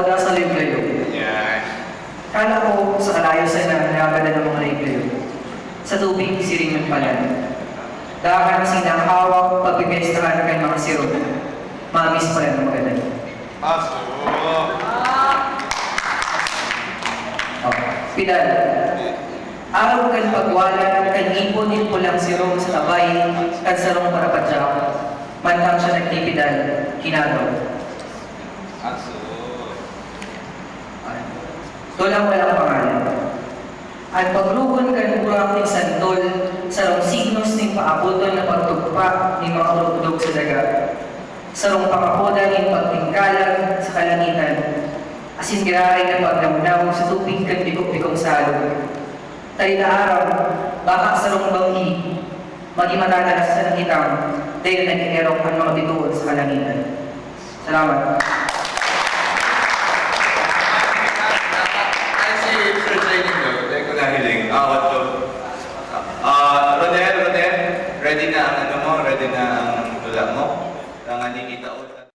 wala sa live kayo. Yan. Kala ko sa kalayusan na nakaganda ng mga live kayo. Sa tubig, siring yung pala. Dahil silang hawak pagpipestahan kay mga sirog. Mamis pa rin ang maganda. Aso. Pidal. Araw kan pagwala, kan ipon pulang sirong sa tabay, kan sarong parapadyak. Mantang siya nagtipidal, kinagaw. Aso. Tulang walang pangalan. At pagrugon kan urang ni santol, sarong signos ni paabuton na pagtugpa ni mga urugdog sa daga. Sarong pangapoda ni pagtingkalag sa kalangitan. Asin giraray na paglamnaw sa tubig kan bikong salog. Tayo na araw, baka sarong banghi, magimatatalas sa langitang dahil nag-inerok ang mga bituon sa kalangitan. Salamat. Sir Training no? Like ko nahiling. What to? Rodel, ready na ang ano mo? Ready na ang